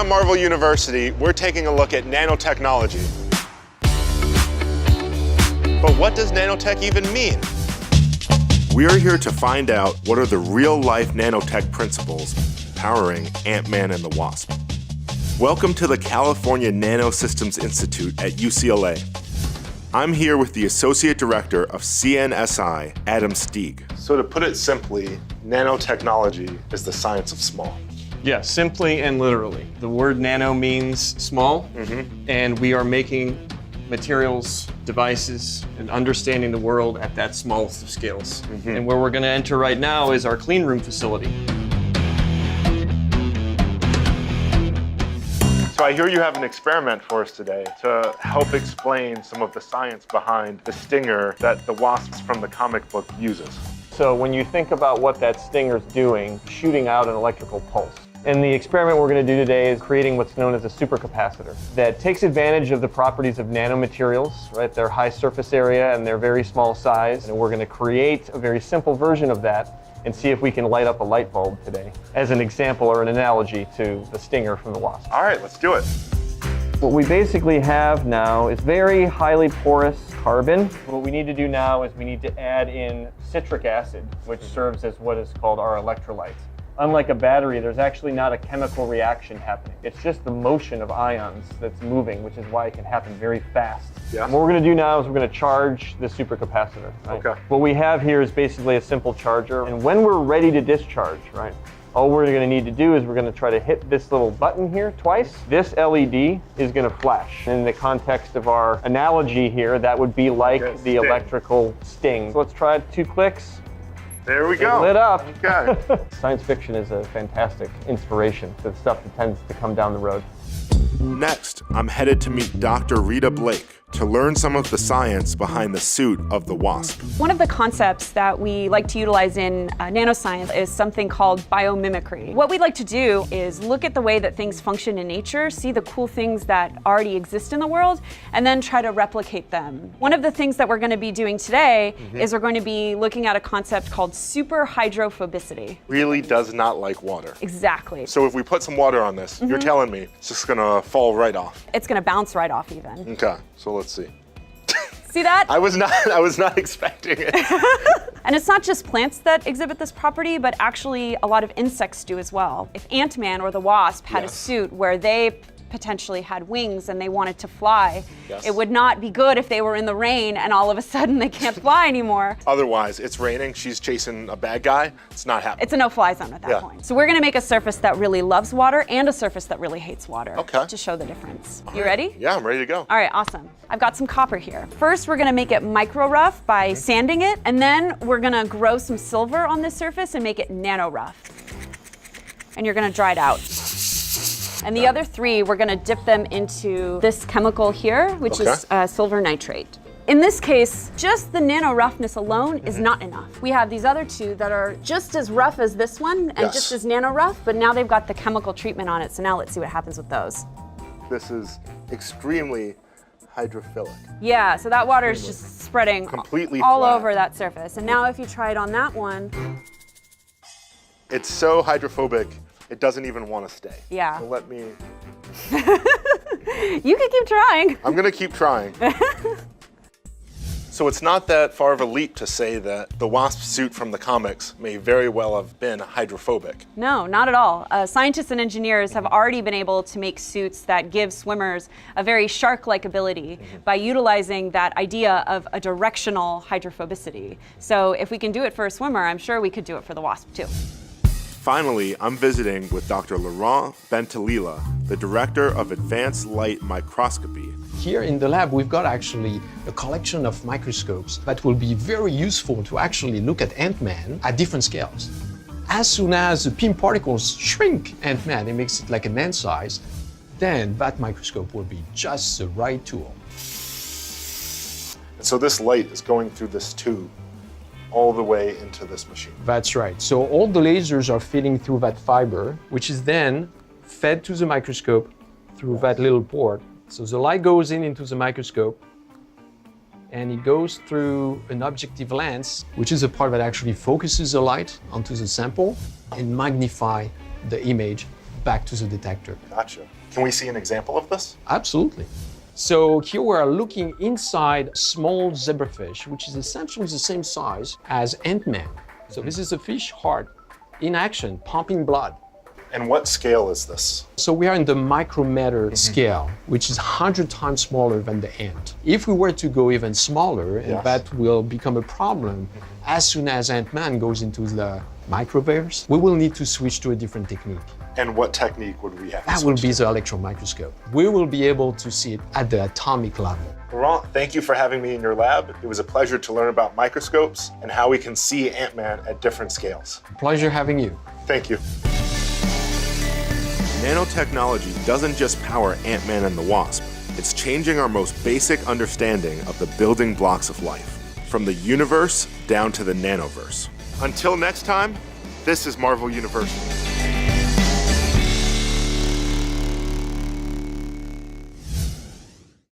at Marvel University, we're taking a look at nanotechnology. But what does nanotech even mean? We're here to find out what are the real-life nanotech principles powering Ant-Man and the Wasp. Welcome to the California Nanosystems Institute at UCLA. I'm here with the Associate Director of CNSI, Adam Stieg. So to put it simply, nanotechnology is the science of small. Yeah, simply and literally. The word nano means small, and we are making materials, devices, and understanding the world at that smallest of scales. And where we're going to enter right now is our clean room facility. So I hear you have an experiment for us today to help explain some of the science behind the stinger that the wasps from the comic book uses. So when you think about what that stinger's doing, shooting out an electrical pulse. And the experiment we're going to do today is creating what's known as a supercapacitor that takes advantage of the properties of nanomaterials, right? Their high surface area and their very small size. And we're going to create a very simple version of that and see if we can light up a light bulb today as an example or an analogy to the stinger from the wasp. All right, let's do it. What we basically have now is very highly porous carbon. What we need to do now is we need to add in citric acid, which serves as what is called our electrolyte. Unlike a battery, there's actually not a chemical reaction happening. It's just the motion of ions that's moving, which is why it can happen very fast. Yeah. And what we're going to do now is we're going to charge the supercapacitor. Right? Okay. What we have here is basically a simple charger. And when we're ready to discharge, right, all we're going to need to do is we're going to try to hit this little button here twice. This LED is going to flash. In the context of our analogy here, that would be like the sting. electrical sting. So let's try it 2 clicks. There we go. Lit up. Okay. Science fiction is a fantastic inspiration for the stuff that tends to come down the road. Next, I'm headed to meet Dr. Rita Blake to learn some of the science behind the suit of the wasp. One of the concepts that we like to utilize in nanoscience is something called biomimicry. What we'd like to do is look at the way that things function in nature, see the cool things that already exist in the world, and then try to replicate them. One of the things that we're going to be doing today is we're going to be looking at a concept called superhydrophobicity. Really does not like water. Exactly. So if we put some water on this, you're telling me it's just gonna fall right off. It's going to bounce right off even. Okay, so let's see. See that? I was not expecting it. And it's not just plants that exhibit this property, but actually a lot of insects do as well. If Ant-Man or the Wasp had a suit where they potentially had wings and they wanted to fly, it would not be good if they were in the rain and all of a sudden they can't fly anymore. Otherwise, it's raining, she's chasing a bad guy, it's not happening. It's a no-fly zone at that point. So we're gonna make a surface that really loves water and a surface that really hates water to show the difference. You ready? Yeah, I'm ready to go. All right, awesome. I've got some copper here. First, we're gonna make it micro rough by sanding it, and then we're gonna grow some silver on this surface and make it nano rough. And you're gonna dry it out. And the other 3, we're gonna dip them into this chemical here, which is silver nitrate. In this case, just the nano roughness alone is not enough. We have these other 2 that are just as rough as this one and just as nano rough, but now they've got the chemical treatment on it. So now let's see what happens with those. This is extremely hydrophilic. Yeah, so that water is just spreading Completely all flat. over that surface. And now if you try it on that one, It's so hydrophobic, it doesn't even want to stay. Yeah. So let me, you can keep trying. I'm gonna keep trying. So it's not that far of a leap to say that the wasp suit from the comics may very well have been hydrophobic. No, not at all. Scientists and engineers have already been able to make suits that give swimmers a very shark-like ability by utilizing that idea of a directional hydrophobicity. So if we can do it for a swimmer, I'm sure we could do it for the wasp too. Finally, I'm visiting with Dr. Laurent Bentalila, the Director of Advanced Light Microscopy. Here in the lab, we've got actually a collection of microscopes that will be very useful to actually look at Ant-Man at different scales. As soon as the PIM particles shrink Ant-Man, it makes it like an ant size, then that microscope will be just the right tool. And so this light is going through this tube all the way into this machine. That's right. So all the lasers are feeding through that fiber, which is then fed to the microscope through that little port. So the light goes into the microscope and it goes through an objective lens, which is a part that actually focuses the light onto the sample and magnify the image back to the detector. Gotcha. Can we see an example of this? Absolutely. So here we are looking inside a small zebrafish, which is essentially the same size as Ant-Man. So this is a fish heart in action, pumping blood. And what scale is this? So we are in the micrometer scale, which is 100 times smaller than the ant. If we were to go even smaller, and Yes. that will become a problem, as soon as Ant-Man goes into the microverse, we will need to switch to a different technique. And what technique would we have to That will switch be to? the electron microscope. We will be able to see it at the atomic level. Laurent, thank you for having me in your lab. It was a pleasure to learn about microscopes and how we can see Ant-Man at different scales. Pleasure having you. Thank you. Nanotechnology doesn't just power Ant-Man and the Wasp. It's changing our most basic understanding of the building blocks of life, from the universe down to the nanoverse. Until next time, this is Marvel University.